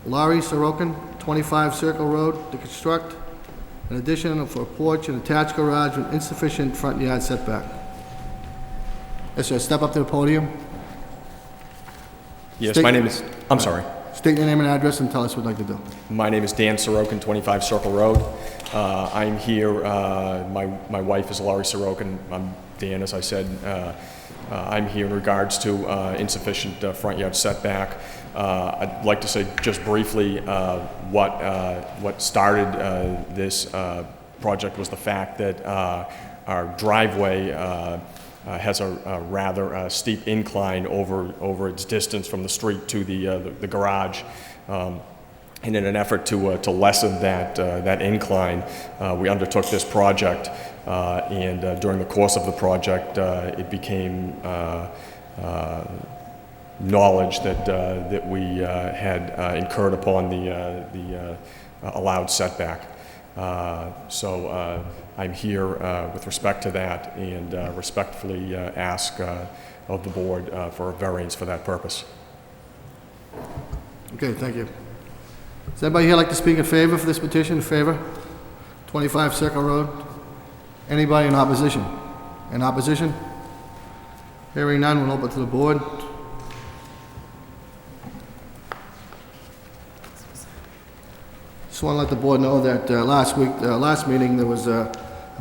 Laurie Sorokin, 25 Circle Road, to construct an addition for a porch and attached garage with insufficient front yard setback. Yes, sir. Step up to the podium. Yes, State- my name is, I'm sorry. State your name and address and tell us what you'd like to do. My name is Dan Sorokin, 25 Circle Road. I'm here, my wife is Laurie Sorokin. I'm Dan, as I said. I'm here in regards to insufficient front yard setback. I'd like to say just briefly what started this project was the fact that our driveway has a rather steep incline over its distance from the street to the garage. And in an effort to lessen that incline, we undertook this project. And during the course of the project, it became knowledge that we had incurred upon the allowed setback. So I'm here with respect to that and respectfully ask of the board for a variance for that purpose. Okay, thank you. Does anybody here like to speak in favor for this petition? In favor? 25 Circle Road. Anybody in opposition? In opposition? Hearing none, we'll open to the board. Just want to let the board know that last meeting, there was a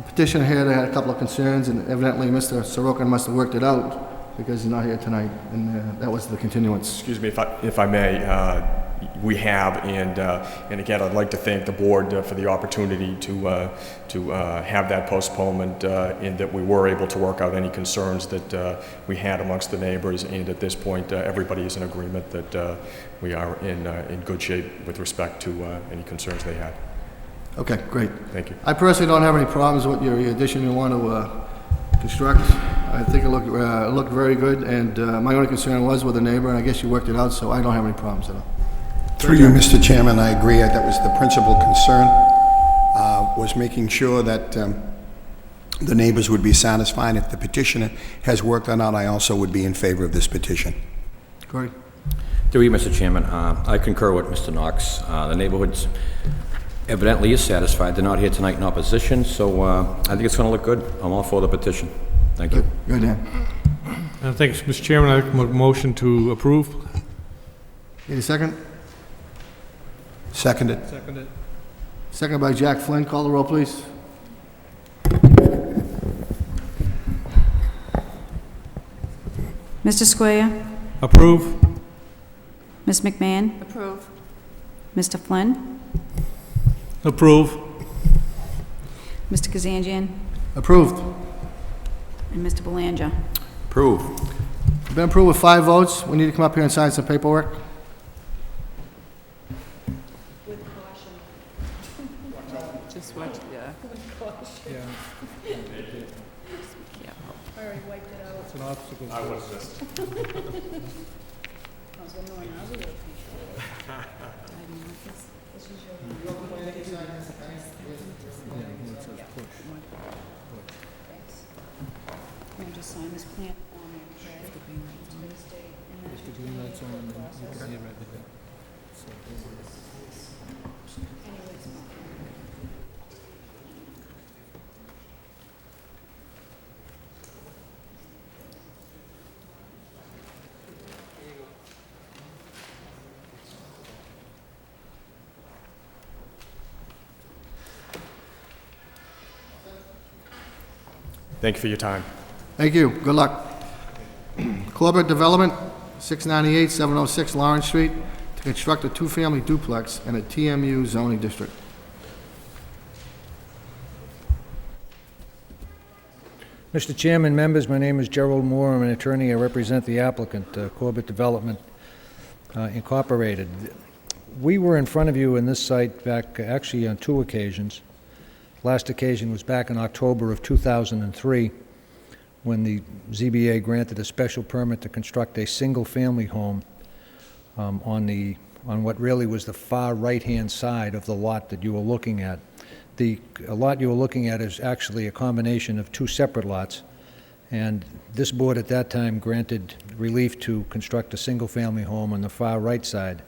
petition here that had a couple of concerns, and evidently Mr. Sorokin must have worked it out because he's not here tonight, and that was the continuance. Excuse me, if I may, we have, and again, I'd like to thank the board for the opportunity to have that postponement, and that we were able to work out any concerns that we had amongst the neighbors, and at this point, everybody is in agreement that we are in good shape with respect to any concerns they had. Okay, great. Thank you. I personally don't have any problems with your addition you want to construct. I think it looked very good, and my only concern was with the neighbor, and I guess you worked it out, so I don't have any problems at all. Through you, Mr. Chairman, I agree. That was the principal concern, was making sure that the neighbors would be satisfied. If the petitioner has worked on it, I also would be in favor of this petition. Corey? Through you, Mr. Chairman, I concur with Mr. Knox. The neighborhood evidently is satisfied. They're not here tonight in opposition, so I think it's going to look good. I'm all for the petition. Thank you. Good, Dan. Thank you, Mr. Chairman. I make a motion to approve. Need a second? Seconded. Seconded. Second by Jack Flynn. Call the roll, please. Mr. Square. Approve. Ms. McMahon. Approve. Mr. Flynn. Approve. Mr. Kazanjian. Approved. And Mr. Belanger. Approve. Been approved with 5 votes. We need to come up here and sign some paperwork. Just watch, yeah. Yeah, I already wiped it out. it's an obstacle. I would have missed. I was annoying. I was a little confused. This is your. Thanks. Can I just sign this plan for me? Okay. Today's date, and then The green light's on, and you can see it right there. anyways, Thank you for your time. Thank you. Good luck. Corporate Development, 698 706 Lawrence Street, to construct a 2-family duplex in a TMU zoning district. Mr. Chairman, members, my name is Gerald Moore. I'm an attorney. I represent the applicant, Corbett Development Incorporated. We were in front of you in this site back actually on 2 occasions. Last occasion was back in October of 2003 when the ZBA granted a special permit to construct a single-family home on what really was the far right-hand side of the lot that you were looking at. The lot you were looking at is actually a combination of 2 separate lots, and this board at that time granted relief to construct a single-family home on the far right side.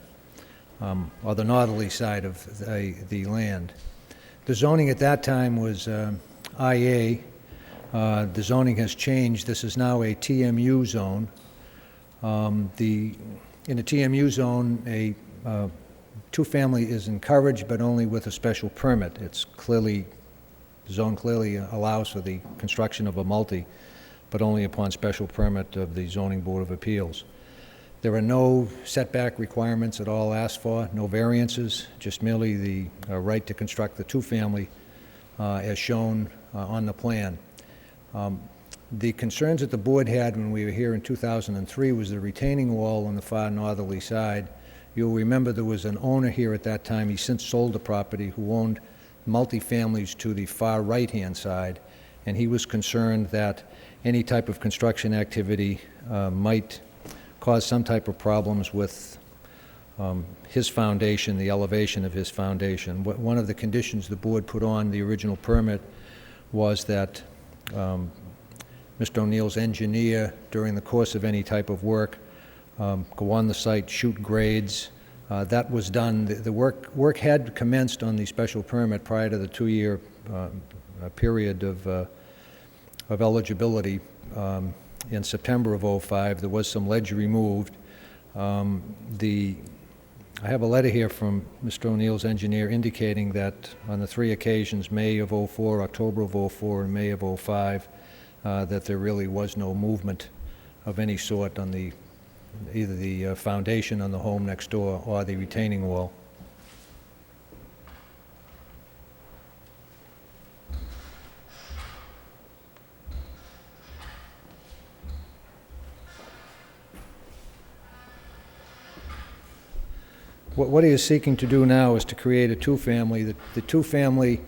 or the northerly side of the land. The zoning at that time was IA. The zoning has changed. This is now a TMU zone. In a TMU zone, a two-family is encouraged, but only with a special permit. The zone clearly allows for the construction of a multi, but only upon special permit of the Zoning Board of Appeals. There are no setback requirements at all asked for, no variances, just merely the right to construct the two-family as shown on the plan. The concerns that the board had when we were here in 2003 was the retaining wall on the far northerly side. You'll remember there was an owner here at that time, he since sold the property, who owned multifamilies to the far right-hand side, and he was concerned that any type of construction activity might cause some type of problems with his foundation, the elevation of his foundation. One of the conditions the board put on the original permit was that Mr. O'Neill's engineer, during the course of any type of work, go on the site, shoot grades. That was done. The work had commenced on the special permit prior to the 2-year period of eligibility. In September of '05, there was some ledge removed. I have a letter here from Mr. O'Neill's engineer indicating that on the 3 occasions, May of '04, October of '04, and May of '05, that there really was no movement of any sort on either the foundation on the home next door or the retaining wall. What he is seeking to do now is to create a two-family. The two-family,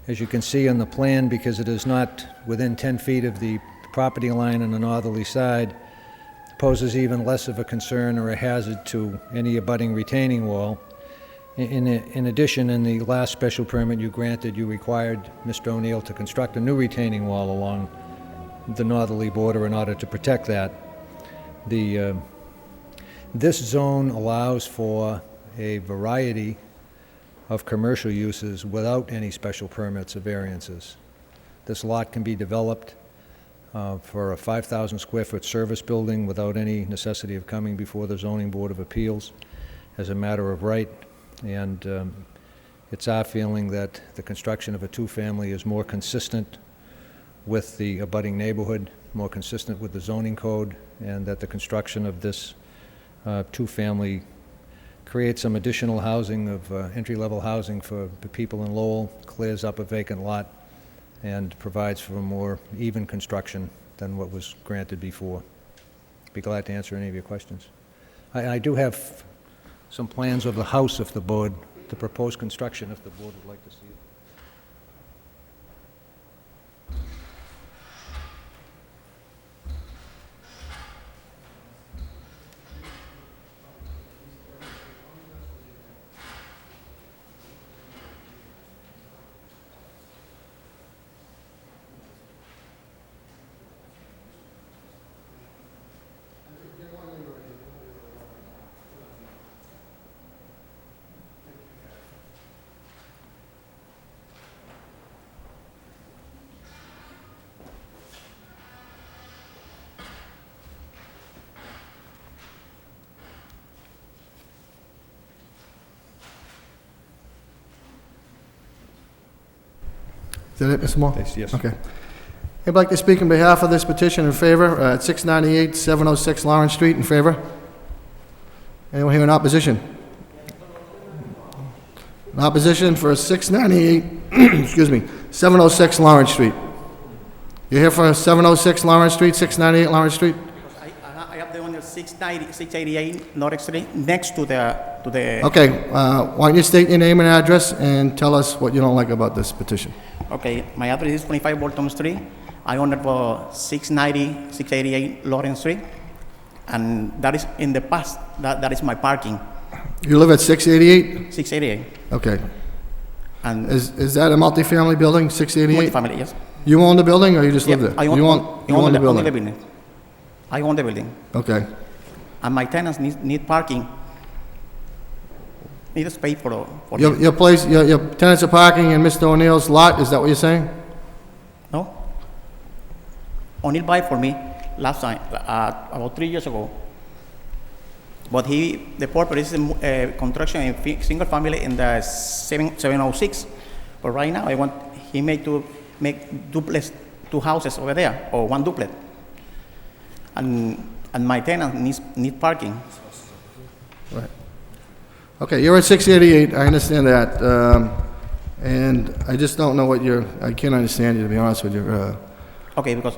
as you can see on the plan, because it is not within 10 feet of the property line on the northerly side, poses even less of a concern or a hazard to any abutting retaining wall. In addition, in the last special permit you granted, you required Mr. O'Neill to construct a new retaining wall along the northerly border in order to protect that. This zone allows for a variety of commercial uses without any special permits or variances. This lot can be developed for a 5,000 square foot service building without any necessity of coming before the Zoning Board of Appeals as a matter of right. And it's our feeling that the construction of a two-family is more consistent with the abutting neighborhood, more consistent with the zoning code, and that the construction of this two-family creates some additional housing of entry-level housing for the people in Lowell, clears up a vacant lot, and provides for a more even construction than what was granted before. Be glad to answer any of your questions. I do have some plans of the house if the board, the proposed construction, if the board would like to see it. Is that it, Mr. Moore? Yes. Okay. I'd like to speak on behalf of this petition in favor, at 698, 706 Lawrence Street, in favor. Anyone here in opposition? In opposition for 698, excuse me, 706 Lawrence Street. You're here for 706 Lawrence Street, 698 Lawrence Street? I have the one 688 North Street, next to the... Okay, why don't you state your name and address and tell us what you don't like about this petition? Okay, my address is 25 Bolton Street. I own it for 690, 688 Lawrence Street. And that is in the past, that is my parking. You live at 688? 688. Okay. And Is that a multifamily building, 688? multifamily, yes. You own the building or you just live there? I own, You I own the the building? building. I own the building. Okay. And my tenants need parking need space for Your place, your tenants are parking in Mr. O'Neill's lot, is that what you're saying? No? O'Neill buy for me last time, about 3 years ago. But the purpose is construction in single family in the 706. But right now, he made to make duplex, 2 houses over there, or 1 duplex. And my tenant need parking. Right. Okay, you're at 688, I understand that. And I just don't know I can't understand you, to be honest with you. Okay, because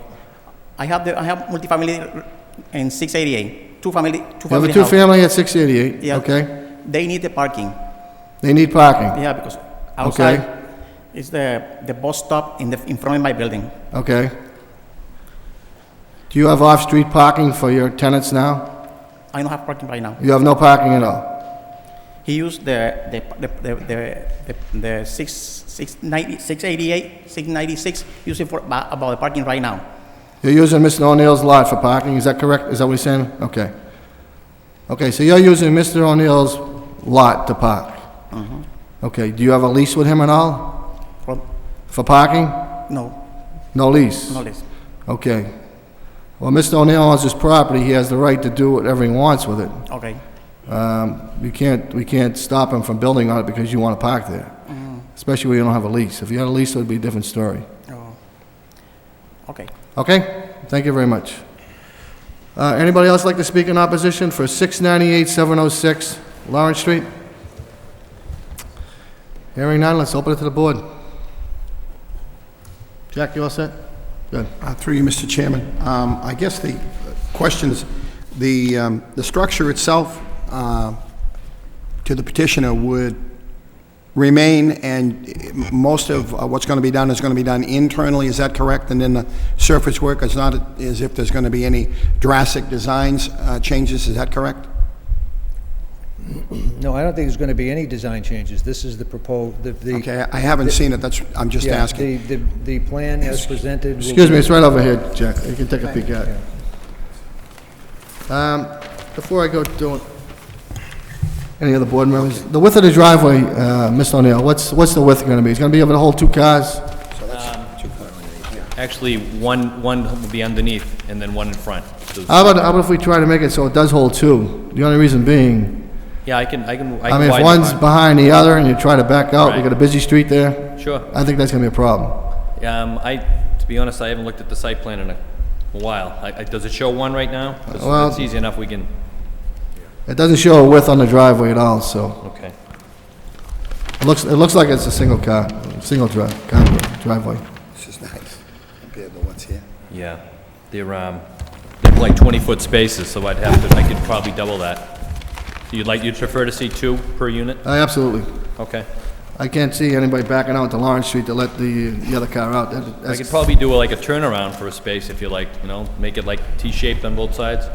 I have multifamily in 688. Two family You have a house. two-family at 688, Yeah. okay? They need the parking. They need parking, Yeah, because outside is the bus stop in front of my building. okay? Do you have off-street parking for your tenants now? I don't have parking right now. You have no parking at all? He used the 696, using for about the parking right now. You're using Mr. O'Neill's lot for parking, is that correct? Is that what he's saying? Okay. Okay, so you're using Mr. O'Neill's lot to park? Okay, do you have a lease with him at all? For parking? No, No lease? no less. Okay. Well, Mr. O'Neill owns his property, he has the right to do whatever he wants with it. Okay. We can't stop him from building on it because you want to park there, especially when you don't have a lease. If you had a lease, it would be a different story. Oh. Okay. Okay? Thank you very much. Anybody else like to speak in opposition for 698-706 Lawrence Street? Hearing none, let's open it to the board. Jack, you all set? Good. Through you, Mr. Chairman. I guess the question is, the structure itself to the petitioner would remain, and most of what's going to be done is going to be done internally, is that correct? And then the surface work is not as if there's going to be any drastic designs changes, is that correct? No, I don't think there's going to be any design changes. This is the proposed, Okay, I haven't seen it, I'm just asking. The plan as presented. will Excuse be- me, it's right over here, Jack. You can take a peek at it. Before I go to it, any other board members? The width of the driveway, Mr. O'Neill, what's the width going to be? It's going to be able to hold 2 cars? Actually, one will be underneath and then one in front. So- How about if we try to make it so it does hold 2? The only reason being, Yeah, I can I mean, widen if it. one's behind the other and you try to back out, you Right. got a busy street there, Sure. I think that's going to be a problem. To be honest, I haven't looked at the site plan in a while. Does it show one right now? 'Cause Well- it's easy enough, we can, It doesn't show a width on the driveway at all, so okay. it looks like it's a single driveway. This is nice, compared to what's here. Yeah, they're like 20-foot spaces, so I could probably double that. You'd prefer to see 2 per unit? Absolutely. Okay. I can't see anybody backing out to Lawrence Street to let the other car out. I That's- could probably do like a turnaround for a space if you like, make it like T-shaped on both sides,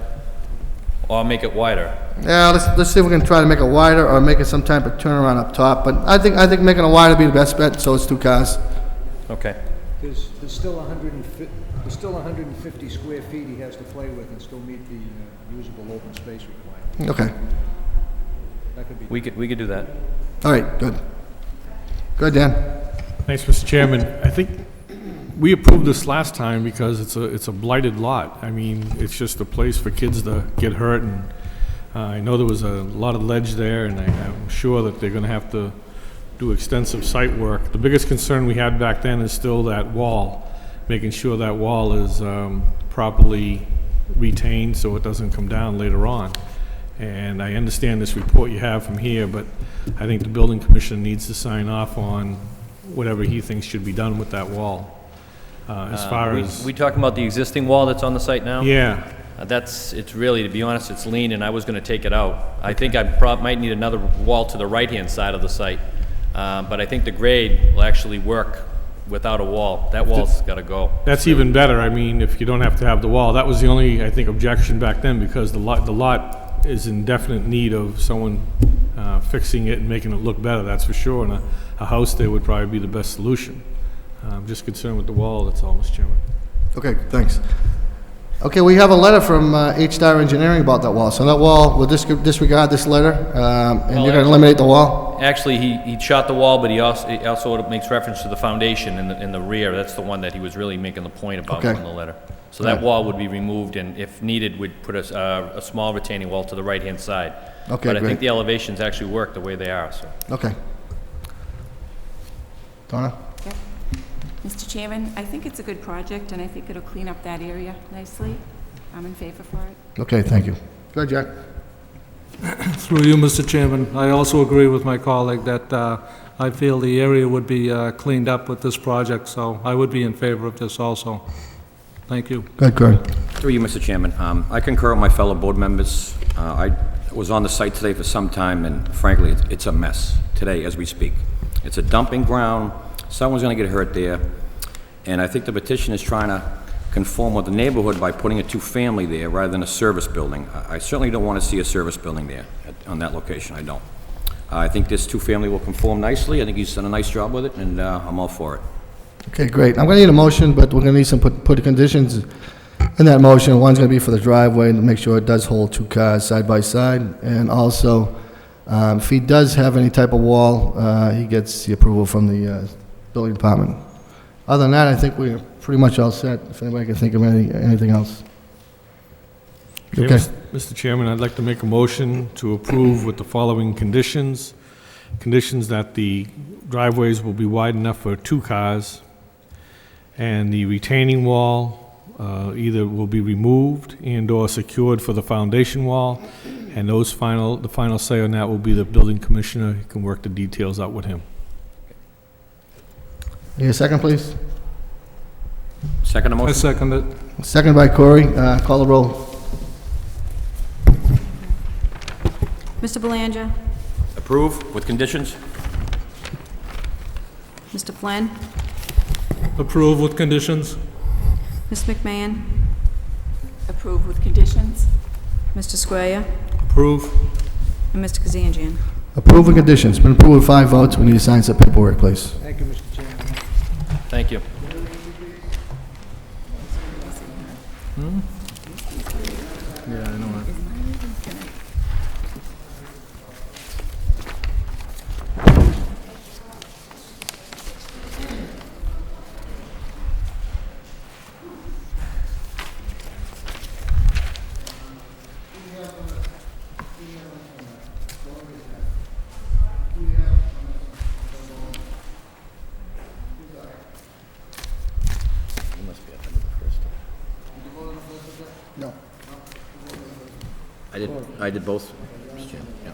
or make it wider. Yeah, let's see if we can try to make it wider or make it some type of turnaround up top, but I think making it wider would be the best bet, so it's 2 cars. Okay. There's still 150 square feet he has to play with and still meet the usable open space requirement. Okay. That could be. We could do that. All right, good. Good, Dan. Thanks, Mr. Chairman. I think we approved this last time because it's a blighted lot. I mean, it's just a place for kids to get hurt, and I know there was a lot of ledge there, and I'm sure that they're gonna have to do extensive site work. The biggest concern we had back then is still that wall, making sure that wall is properly retained so it doesn't come down later on. And I understand this report you have from here, but I think the building commissioner needs to sign off on whatever he thinks should be done with that wall. As far as, We talking about the existing wall that's on the site now? yeah, It's really, to be honest, it's lean, and I was gonna take it out. I think I might need another wall to the right-hand side of the site. But I think the grade will actually work without a wall. That wall's gotta go. that's even better. I mean, if you don't have to have the wall. That was the only, I think, objection back then, because the lot is in definite need of someone fixing it and making it look better, that's for sure. And a house there would probably be the best solution. I'm just concerned with the wall, that's all, Mr. Chairman. Okay, thanks. Okay, we have a letter from H-Star Engineering about that wall. So that wall, we'll disregard this letter, and you're gonna eliminate the wall? Actually, he shot the wall, but he also makes reference to the foundation in the rear. That's the one that he was really making the point about Okay. in the letter. So that Right. wall would be removed, and if needed, we'd put a small retaining wall to the right-hand side. Okay, But I great. think the elevations actually work the way they are, so. Okay. Donna? Mr. Chairman, I think it's a good project, and I think it'll clean up that area nicely. I'm in favor for it. Okay, thank you. Go ahead, Jack. Through you, Mr. Chairman, I also agree with my colleague that I feel the area would be cleaned up with this project, so I would be in favor of this also. Thank you. Go ahead, Corey. Through you, Mr. Chairman, I concur with my fellow board members. I was on the site today for some time, and frankly, it's a mess today as we speak. It's a dumping ground, someone's going to get hurt there, and I think the petition is trying to conform with the neighborhood by putting a two-family there rather than a service building. I certainly don't want to see a service building there on that location, I don't. I think this two-family will conform nicely. I think he's done a nice job with it, and I'm all for it. Okay, great. I'm gonna need a motion, but we're gonna need some put conditions in that motion. One's gonna be for the driveway, to make sure it does hold two cars side by side. And also, if he does have any type of wall, he gets the approval from the building department. Other than that, I think we're pretty much all set, if anybody can think of anything else. Okay. Mr. Chairman, I'd like to make a motion to approve with the following conditions. Conditions that the driveways will be wide enough for two cars, and the retaining wall either will be removed and/or secured for the foundation wall, and the final say on that will be the building commissioner. He can work the details out with him. Need a second, please? Second I motion? second it. Second by Corey. Call the roll. Mr. Belanger? Approve with conditions? Mr. Flynn? Approve with conditions? Ms. McMahon? Approve with conditions? Mr. Squire? Approve. And Mr. Kazanjian? Approve with conditions. Been approved with 5 votes. We need to sign some paperwork, please. Thank you, Mr. Chairman. Thank you. Yeah, I know that. No. I did both, Mr. Chairman, yeah.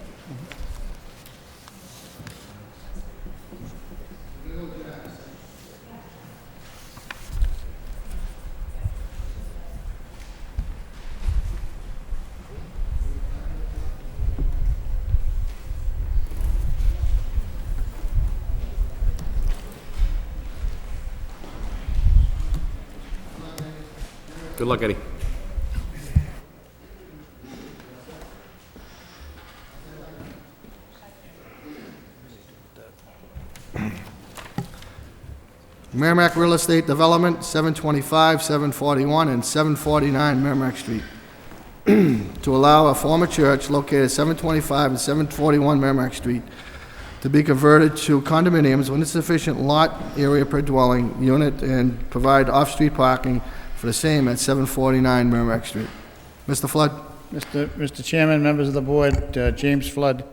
Good luck, Eddie. Merrimack Real Estate Development, 725, 741, and 749 Merrimack Street. To allow a former church located at 725 and 741 Merrimack Street to be converted to condominiums with insufficient lot area per dwelling unit and provide off-street parking for the same at 749 Merrimack Street. Mr. Flood? Mr. Chairman, members of the board, James Flood,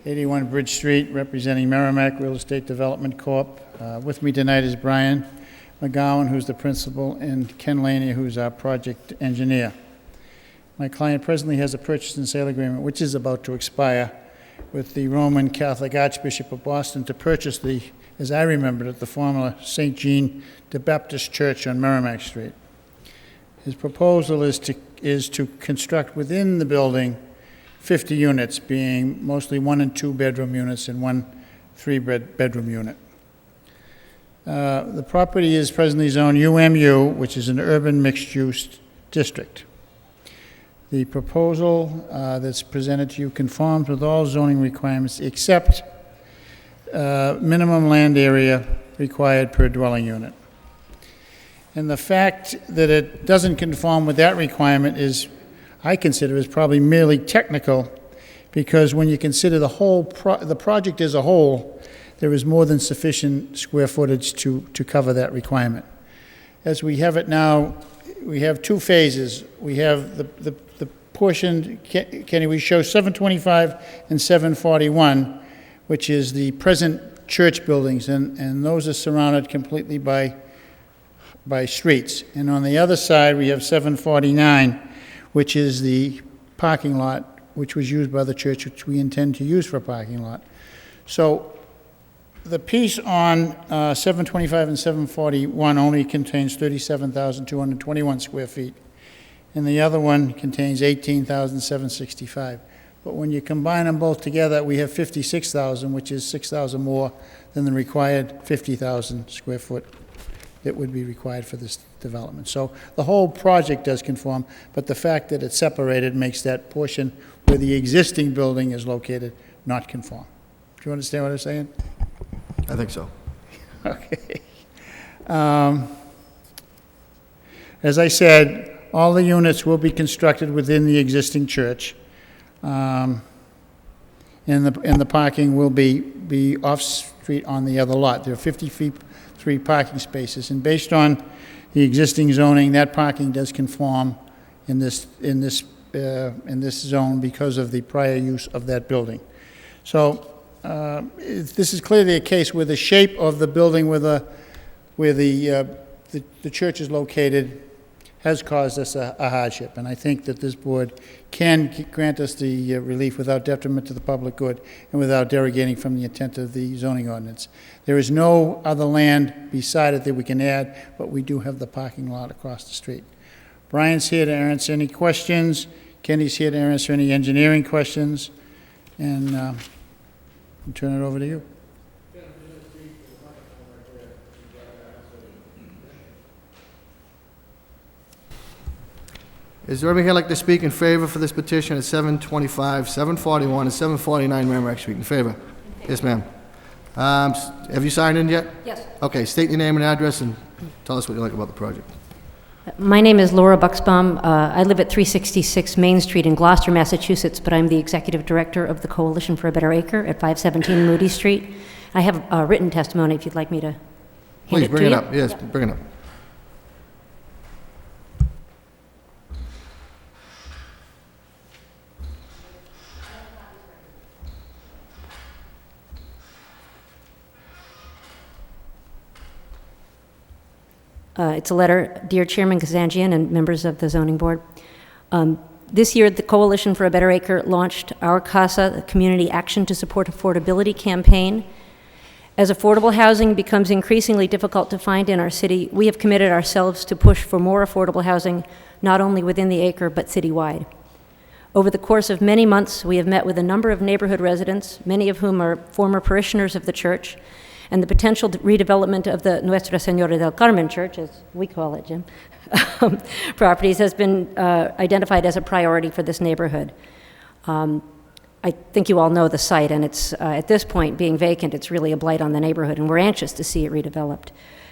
81 Bridge Street, representing Merrimack Real Estate Development Corp. With me tonight is Brian McGowan, who's the principal, and Ken Laney, who's our project engineer. My client presently has a purchase and sale agreement, which is about to expire, with the Roman Catholic Archbishop of Boston to purchase the, as I remembered it, the former St. Jean the Baptist Church on Merrimack Street. His proposal is to construct within the building 50 units, being mostly 1 and 2 bedroom units and 1 3-bedroom unit. The property is presently zoned UMU, which is an urban mixed-use district. The proposal that's presented to you conforms with all zoning requirements except minimum land area required per dwelling unit. And the fact that it doesn't conform with that requirement is, I consider, is probably merely technical, because when you consider the project as a whole, there is more than sufficient square footage to cover that requirement. As we have it now, we have two phases. We have the portion, Kenny, we show 725 and 741, which is the present church buildings, and those are surrounded completely by streets. And on the other side, we have 749, which is the parking lot, which was used by the church, which we intend to use for a parking lot. So the piece on 725 and 741 only contains 37,221 square feet, and the other one contains 18,765. But when you combine them both together, we have 56,000, which is 6,000 more than the required 50,000 square foot that would be required for this development. So the whole project does conform, but the fact that it's separated makes that portion where the existing building is located not conform. Do you understand what I'm saying? I think so. Okay. As I said, all the units will be constructed within the existing church. And the parking will be off-street on the other lot. There are 53 parking spaces, and based on the existing zoning, that parking does conform in this zone because of the prior use of that building. So this is clearly a case where the shape of the building where the church is located has caused us a hardship, and I think that this board can grant us the relief without detriment to the public good and without derogating from the intent of the zoning ordinance. There is no other land beside it that we can add, but we do have the parking lot across the street. Brian's here to answer any questions. Kenny's here to answer any engineering questions, and I'll turn it over to you. Is there anybody here like to speak in favor for this petition at 725, 741, and 749 Merrimack Street? In favor? Yes, ma'am. Have you signed in yet? Yes. Okay, state your name and address and tell us what you like about the project. My name is Laura Buxbaum. I live at 366 Main Street in Gloucester, Massachusetts, but I'm the executive director of the Coalition for a Better Acre at 517 Moody Street. I have a written testimony if you'd like me to hand Please it to bring it you. up. Yes, bring it up. It's a letter, Dear Chairman Kazanjian and members of the Zoning Board. This year, the Coalition for a Better Acre launched Our Casa, the Community Action to Support Affordability campaign. As affordable housing becomes increasingly difficult to find in our city, we have committed ourselves to push for more affordable housing, not only within the acre, but citywide. Over the course of many months, we have met with a number of neighborhood residents, many of whom are former parishioners of the church, and the potential redevelopment of the Nuestra Señora del Carmen Church, as we call it, Jim, properties has been identified as a priority for this neighborhood. I think you all know the site, and it's, at this point, being vacant, it's really a blight on the neighborhood, and we're anxious to see it redeveloped.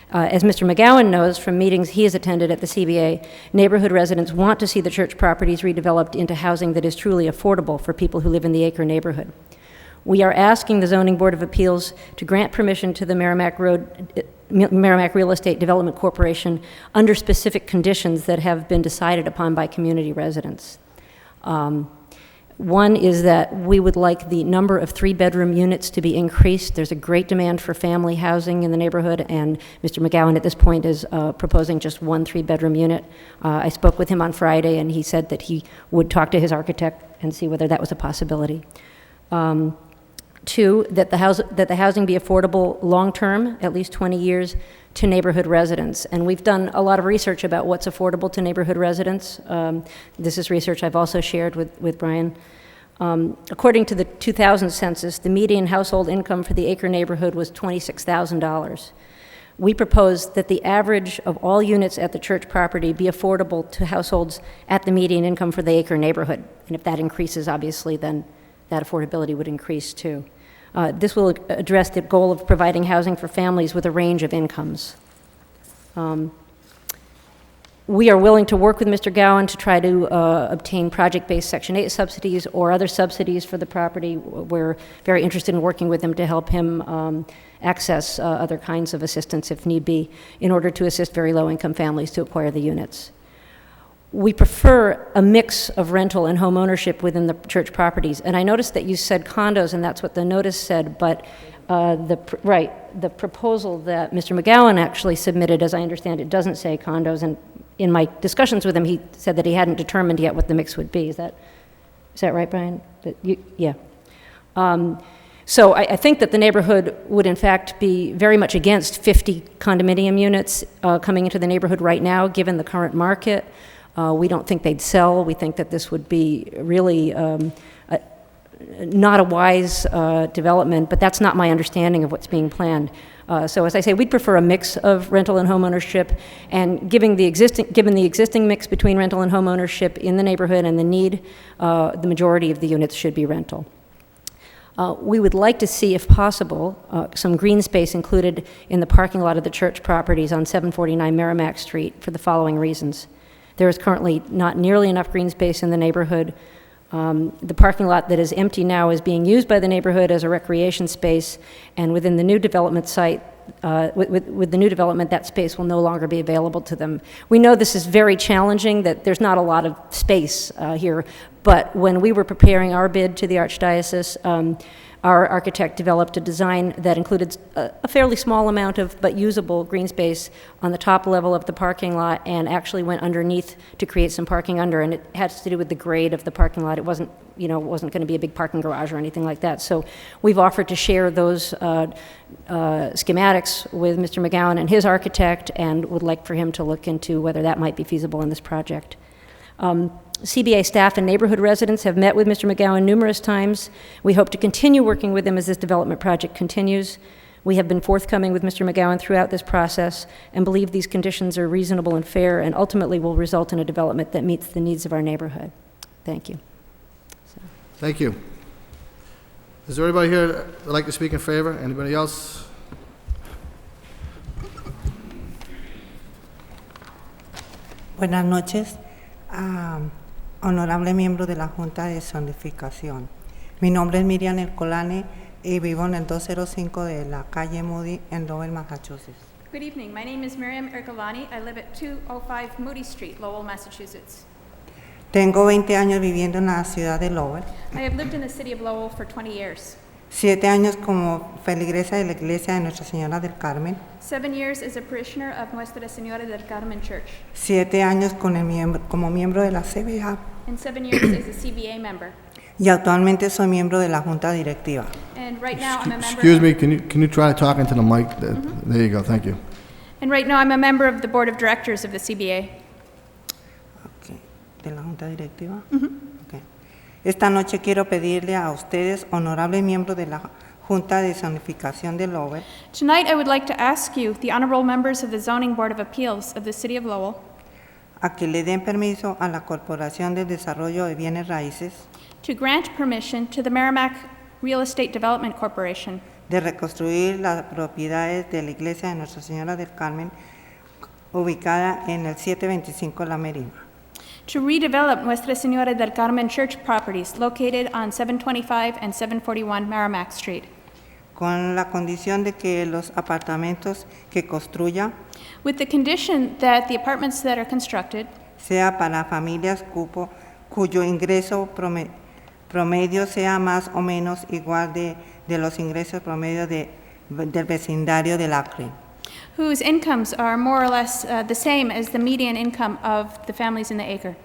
As Mr. McGowan knows from meetings he has attended at the CBA, neighborhood residents want to see the church properties redeveloped into housing that is truly affordable for people who live in the acre neighborhood. We are asking the Zoning Board of Appeals to grant permission to the Merrimack Real Estate Development Corporation under specific conditions that have been decided upon by community residents. One is that we would like the number of 3-bedroom units to be increased. There's a great demand for family housing in the neighborhood, and Mr. McGowan at this point is proposing just 1 3-bedroom unit. I spoke with him on Friday, and he said that he would talk to his architect and see whether that was a possibility. 2, that the housing be affordable long-term, at least 20 years, to neighborhood residents. And we've done a lot of research about what's affordable to neighborhood residents. This is research I've also shared with Brian. According to the 2000 census, the median household income for the acre neighborhood was $26,000. We propose that the average of all units at the church property be affordable to households at the median income for the acre neighborhood. And if that increases, obviously, then that affordability would increase too. This will address the goal of providing housing for families with a range of incomes. We are willing to work with Mr. Gowan to try to obtain project-based Section 8 subsidies or other subsidies for the property. We're very interested in working with him to help him access other kinds of assistance if need be in order to assist very low-income families to acquire the units. We prefer a mix of rental and home ownership within the church properties. And I noticed that you said condos, and that's what the notice said, but the proposal that Mr. McGowan actually submitted, as I understand it, doesn't say condos, and in my discussions with him, he said that he hadn't determined yet what the mix would be. Is that right, Brian? Yeah. So I think that the neighborhood would in fact be very much against 50 condominium units coming into the neighborhood right now, given the current market. We don't think they'd sell. We think that this would be really not a wise development, but that's not my understanding of what's being planned. So as I say, we'd prefer a mix of rental and home ownership, and given the existing mix between rental and home ownership in the neighborhood and the need, the majority of the units should be rental. We would like to see, if possible, some green space included in the parking lot of the church properties on 749 Merrimack Street for the following reasons. There is currently not nearly enough green space in the neighborhood. The parking lot that is empty now is being used by the neighborhood as a recreation space, and within the new development site, with the new development, that space will no longer be available to them. We know this is very challenging, that there's not a lot of space here, but when we were preparing our bid to the Archdiocese, our architect developed a design that included a fairly small amount of but usable green space on the top level of the parking lot, and actually went underneath to create some parking under, and it has to do with the grade of the parking lot. It wasn't going to be a big parking garage or anything like that. So we've offered to share those schematics with Mr. McGowan and his architect, and would like for him to look into whether that might be feasible in this project. CBA staff and neighborhood residents have met with Mr. McGowan numerous times. We hope to continue working with him as this development project continues. We have been forthcoming with Mr. McGowan throughout this process and believe these conditions are reasonable and fair, and ultimately will result in a development that meets the needs of our neighborhood. Thank you. Thank you. Is there anybody here that would like to speak in favor? Anybody else? Buenas noches, honorable miembro de la Junta de Zonificación. Mi nombre es Miriam Ercolane y vivo en el 205 de la calle Moody en Lowell, Massachusetts. Good evening. My name is Miriam Ercolani. I live at 205 Moody Street, Lowell, Massachusetts. Tengo 20 años viviendo en la ciudad de Lowell. I have lived in the city of Lowell for 20 years. 7 años como feligresa de la iglesia de Nuestra Señora del Carmen. 7 years as a parishioner of Nuestra Señora del Carmen Church. 7 años como miembro de la CBA. And 7 years as a CBA member. Y actualmente soy miembro de la Junta Directiva. And right now I'm a member. Excuse me, can you try to talk into the mic? There you go, thank you. And right now I'm a member of the board of directors of the CBA. Okay. ¿De la Junta Directiva? Okay. Esta noche quiero pedirle a ustedes, honorables miembros de la Junta de Zonificación de Lowell, Tonight I would like to ask you, the honorable members of the Zoning Board of Appeals of the city of Lowell, a que le den permiso a la Corporación de Desarrollo de Bienes Raíces to grant permission to the Merrimack Real Estate Development Corporation de reconstruir las propiedades de la iglesia de Nuestra Señora del Carmen, ubicada en el 725 La Merima, to redevelop Nuestra Señora del Carmen church properties located on 725 and 741 Merrimack Street, con la condición de que los apartamentos que construya with the condition that the apartments that are constructed sea para familias cuyo ingreso promedio sea más o menos igual de los ingresos promedio del vecindario del Acre, whose incomes are more or less the same as the median income of the families in the acre.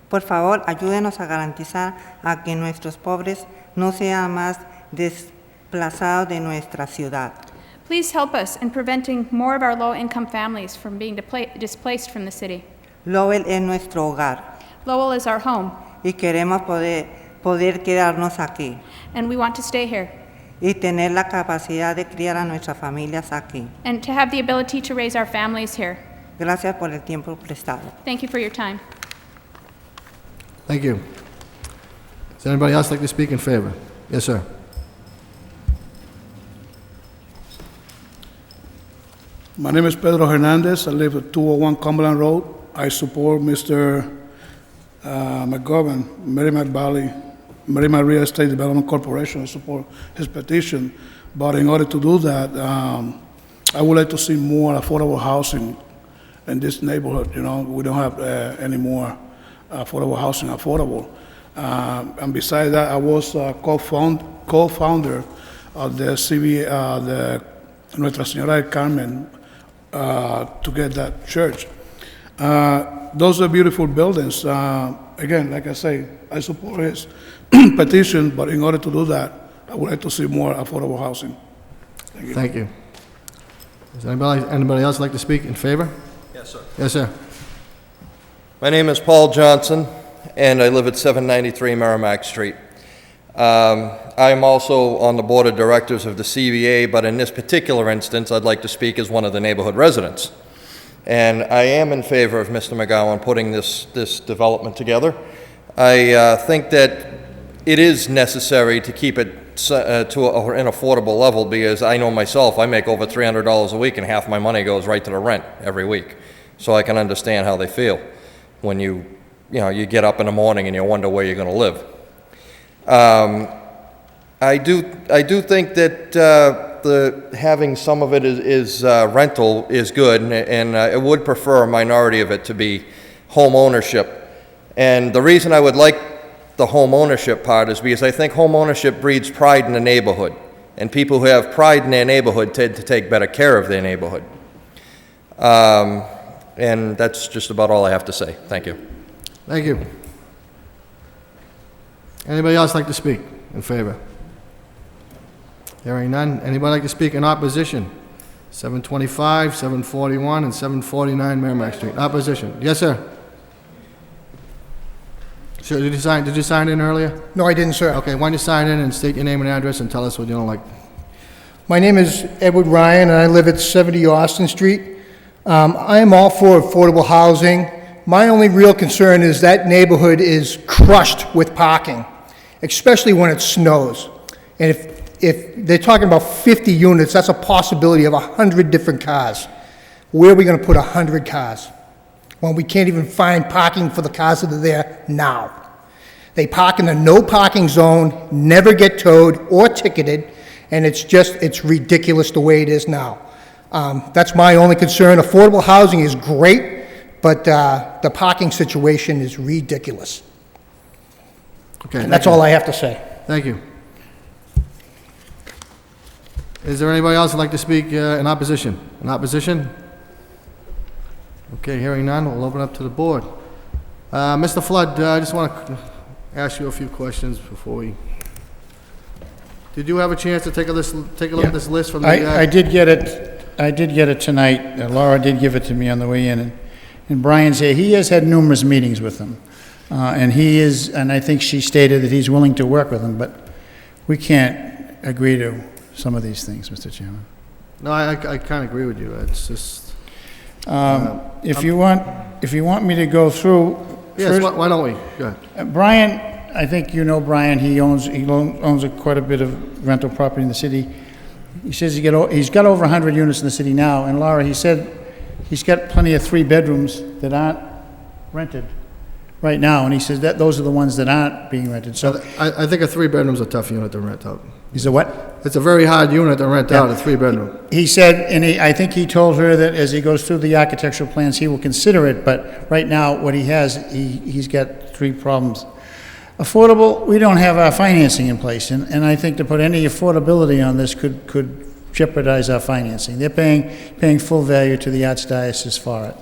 Por favor, ayúdenos a garantizar a que nuestros pobres no sean más desplazados de nuestra ciudad. Please help us in preventing more of our low-income families from being displaced from the city. Lowell es nuestro hogar Lowell is our home, y queremos poder quedarnos aquí and we want to stay here, y tener la capacidad de criar a nuestras familias aquí. and to have the ability to raise our families here. Gracias por el tiempo prestado. Thank you for your time. Thank you. Does anybody else like to speak in favor? Yes, sir. My name is Pedro Hernandez. I live at 201 Cumberland Road. I support Mr. McGovern, Merrimack Real Estate Development Corporation. I support his petition. But in order to do that, I would like to see more affordable housing in this neighborhood. You know, we don't have any more affordable housing affordable. And besides that, I was co-founder of the the Nuestra Señora del Carmen to get that church. Those are beautiful buildings. Again, like I say, I support his petition, but in order to do that, I would like to see more affordable housing. Thank you. Thank you. Does anybody else like to speak in favor? Yes, sir. Yes, sir. My name is Paul Johnson, and I live at 793 Merrimack Street. I'm also on the board of directors of the CVA, but in this particular instance, I'd like to speak as one of the neighborhood residents. And I am in favor of Mr. McGowan putting this development together. I think that it is necessary to keep it to an affordable level, because I know myself, I make over $300 a week, and half my money goes right to the rent every week. So I can understand how they feel when you get up in the morning and you wonder where you're going to live. I do think that having some of it is rental is good, and I would prefer a minority of it to be home ownership. And the reason I would like the home ownership part is because I think home ownership breeds pride in the neighborhood, and people who have pride in their neighborhood tend to take better care of their neighborhood. And that's just about all I have to say. Thank you. Thank you. Anybody else like to speak in favor? Hearing none. Anybody like to speak in opposition? 725, 741, and 749 Merrimack Street. Opposition. Yes, sir. Sure, did you sign in earlier? No, I didn't, sir. Okay, why don't you sign in and state your name and address and tell us what you don't like. My name is Edward Ryan, and I live at 70 Austin Street. I am all for affordable housing. My only real concern is that neighborhood is crushed with parking, especially when it snows. And if they're talking about 50 units, that's a possibility of 100 different cars. Where are we going to put 100 cars when we can't even find parking for the cars that are there now? They park in the no parking zone, never get towed or ticketed, and it's ridiculous the way it is now. That's my only concern. Affordable housing is great, but the parking situation is ridiculous. Okay. And that's all I have to say. Thank you. Is there anybody else who'd like to speak in opposition? In opposition? Okay, hearing none, we'll open up to the board. Mr. Flood, I just want to ask you a few questions before we... Did you have a chance to take a look at this list from the... I did get it tonight. Laura did give it to me on the way in. And Brian's here. He has had numerous meetings with them. And I think she stated that he's willing to work with them, but we can't agree to some of these things, Mr. Chairman. No, I kind of agree with you. It's just... if you want me to go through... Yes, why don't we? Go ahead. Brian, I think you know Brian. He owns quite a bit of rental property in the city. He says he's got over 100 units in the city now. And Laura, he said he's got plenty of 3 bedrooms that aren't rented right now. And he says that those are the ones that aren't being rented. So I think a 3-bedroom's a tough unit to rent out. Is it what? It's a very hard unit to rent out, a 3-bedroom. He said, and I think he told her that as he goes through the architectural plans, he will consider it, but right now, what he has, he's got 3 problems. Affordable, we don't have our financing in place, and I think to put any affordability on this could jeopardize our financing. They're paying full value to the Archdiocese for it.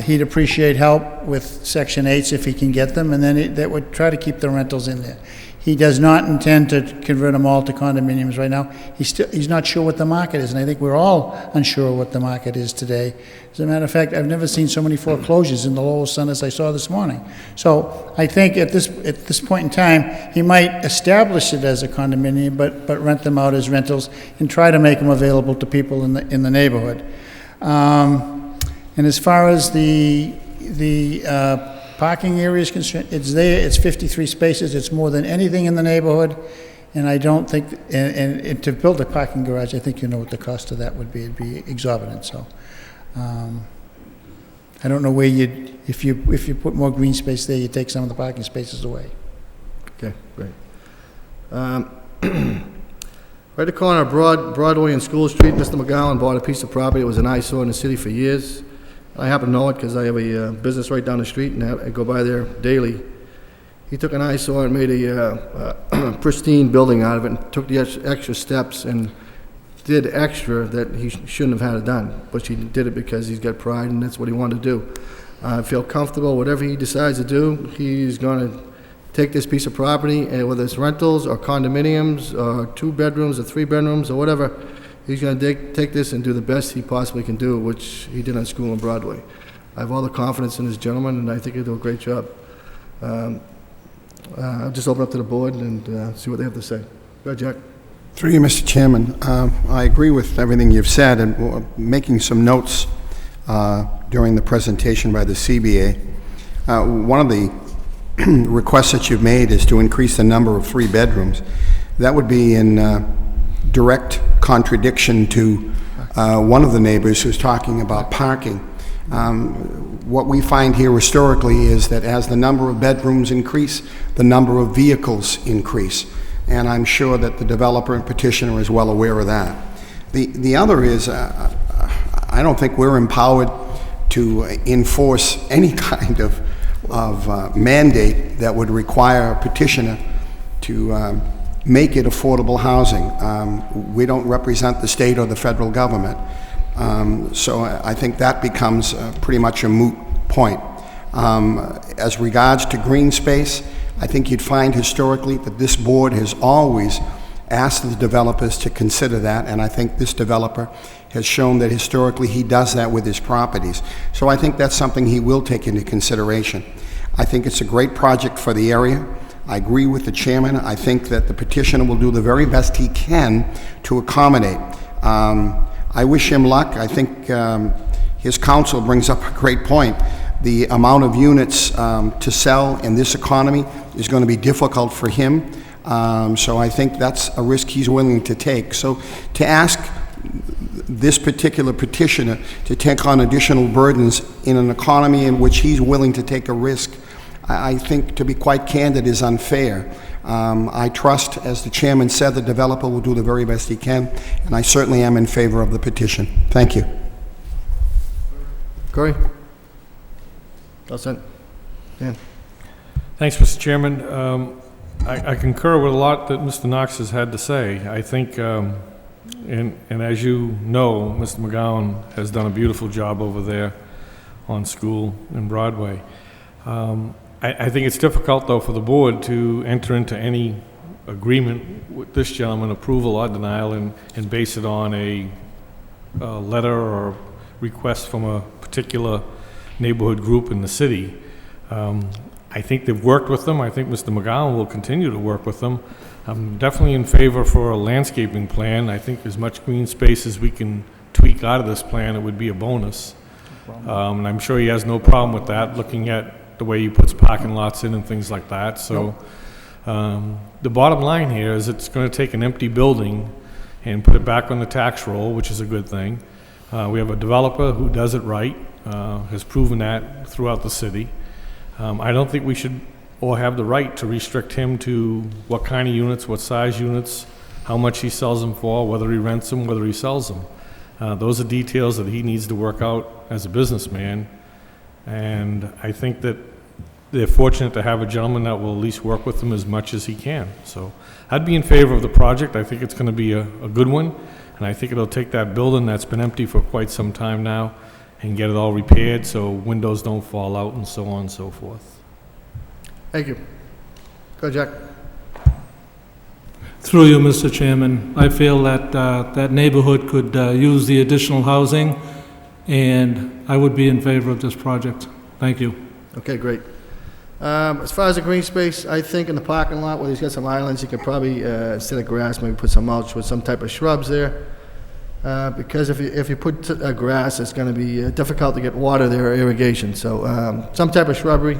He'd appreciate help with Section 8s if he can get them, and then that would try to keep the rentals in there. He does not intend to convert them all to condominiums right now. He's not sure what the market is, and I think we're all unsure what the market is today. As a matter of fact, I've never seen so many foreclosures in the Lowell Sun as I saw this morning. So I think at this point in time, he might establish it as a condominium, but rent them out as rentals and try to make them available to people in the neighborhood. And as far as the parking area is concerned, it's there, it's 53 spaces, it's more than anything in the neighborhood, and I don't think, and to build a parking garage, I think you know what the cost of that would be. It'd be exorbitant, so. I don't know where if you put more green space there, you take some of the parking spaces away. Okay, great. Right at the corner of Broadway and School Street, Mr. McGowan bought a piece of property. It was an eyesore in the city for years. I happen to know it because I have a business right down the street, and I go by there daily. He took an eyesore and made a pristine building out of it, and took the extra steps and did extra that he shouldn't have had it done. But he did it because he's got pride, and that's what he wanted to do. I feel comfortable. Whatever he decides to do, he's going to take this piece of property, and whether it's rentals or condominiums or 2 bedrooms or 3 bedrooms or whatever, he's going to take this and do the best he possibly can do, which he did on School and Broadway. I have all the confidence in this gentleman, and I think he'll do a great job. I'll just open up to the board and see what they have to say. Go ahead, Jack. Through you, Mr. Chairman, I agree with everything you've said, and making some notes during the presentation by the CBA. One of the requests that you've made is to increase the number of 3 bedrooms. That would be in direct contradiction to one of the neighbors who's talking about parking. What we find here historically is that as the number of bedrooms increase, the number of vehicles increase. And I'm sure that the developer and petitioner is well aware of that. The other is, I don't think we're empowered to enforce any kind of mandate that would require a petitioner to make it affordable housing. We don't represent the state or the federal government. So I think that becomes pretty much a moot point. As regards to green space, I think you'd find historically that this board has always asked the developers to consider that, and I think this developer has shown that historically he does that with his properties. So I think that's something he will take into consideration. I think it's a great project for the area. I agree with the chairman. I think that the petitioner will do the very best he can to accommodate. I wish him luck. I think his counsel brings up a great point. The amount of units to sell in this economy is going to be difficult for him. So I think that's a risk he's willing to take. So to ask this particular petitioner to take on additional burdens in an economy in which he's willing to take a risk, I think, to be quite candid, is unfair. I trust, as the chairman said, the developer will do the very best he can, and I certainly am in favor of the petition. Thank you. Corey? All set. Dan? Thanks, Mr. Chairman. I concur with a lot that Mr. Knox has had to say. I think, and as you know, Mr. McGowan has done a beautiful job over there on School and Broadway. I think it's difficult, though, for the board to enter into any agreement with this gentleman, approval or denial, and base it on a letter or request from a particular neighborhood group in the city. I think they've worked with them. I think Mr. McGowan will continue to work with them. I'm definitely in favor for a landscaping plan. I think as much green space as we can tweak out of this plan, it would be a bonus. And I'm sure he has no problem with that, looking at the way he puts parking lots in and things like that. So the bottom line here is it's going to take an empty building and put it back on the tax roll, which is a good thing. We have a developer who does it right, has proven that throughout the city. I don't think we should or have the right to restrict him to what kind of units, what size units, how much he sells them for, whether he rents them, whether he sells them. Those are details that he needs to work out as a businessman. And I think that they're fortunate to have a gentleman that will at least work with them as much as he can. So I'd be in favor of the project. I think it's going to be a good one. And I think it'll take that building that's been empty for quite some time now and get it all repaired so windows don't fall out and so on and so forth. Thank you. Go ahead, Jack. Through you, Mr. Chairman, I feel that that neighborhood could use the additional housing, and I would be in favor of this project. Thank you. Okay, great. As far as the green space, I think in the parking lot where he's got some islands, he could probably, instead of grass, maybe put some mulch with some type of shrubs there. Because if you put grass, it's going to be difficult to get water there or irrigation. So some type of shrubbery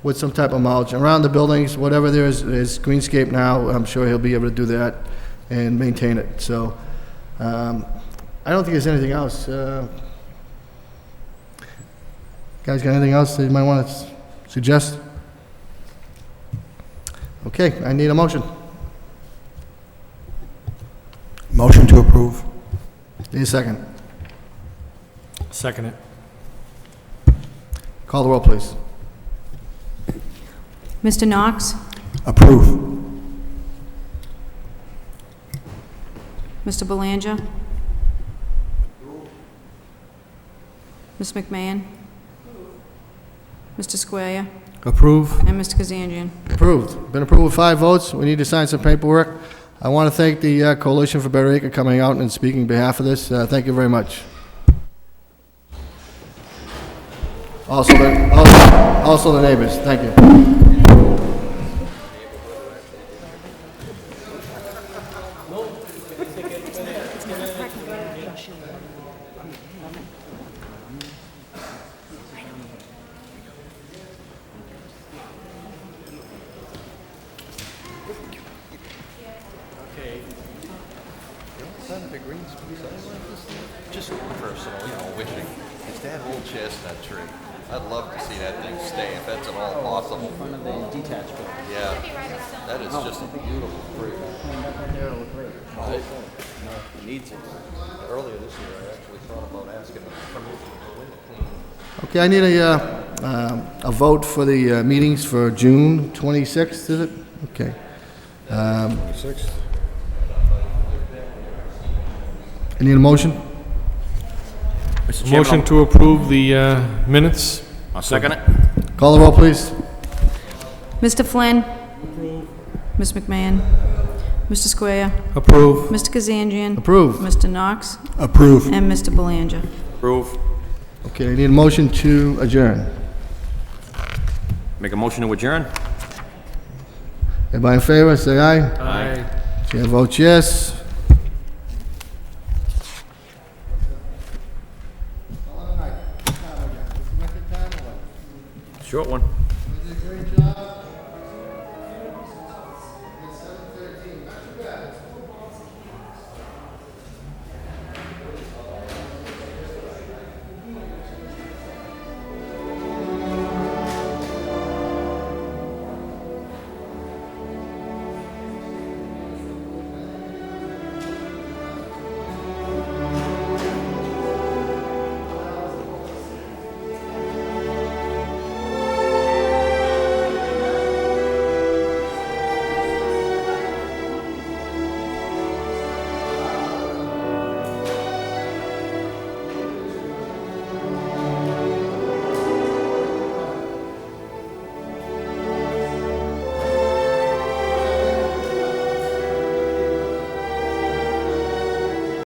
with some type of mulch. Around the buildings, whatever there is greenscape now, I'm sure he'll be able to do that and maintain it. So I don't think there's anything else. Guys, got anything else that you might want to suggest? Okay, I need a motion. Motion to approve. Need a second. Second it. Call the roll, please. Mr. Knox? Approve. Mr. Belanger? Ms. McMahon? Mr. Square? Approve. And Mr. Kazanjian? Approved. Been approved with 5 votes. We need to sign some paperwork. I want to thank the Coalition for Better Acre coming out and speaking on behalf of this. Thank you very much. Also the neighbors. Thank you. Just personal, wishing. It's that old chestnut tree. I'd love to see that thing stay if that's at all possible. In front of the detached building. Yeah, that is just a beautiful tree. It needs it. Earlier this year, I actually thought about asking permission to go in to clean. Okay, I need a vote for the meetings for June 26th, is it? Okay. 26th. I need a motion. Mr. Chairman, Motion to approve the minutes. I'll second it. Call the roll, please. Mr. Flynn? Ms. McMahon? Mr. Square? Approve. Mr. Kazanjian? Approved. Mr. Knox? Approve. And Mr. Belanger? Approve. Okay, I need a motion to adjourn. Make a motion to adjourn? Everybody in favor, say aye. Aye. Chair votes yes. Short one.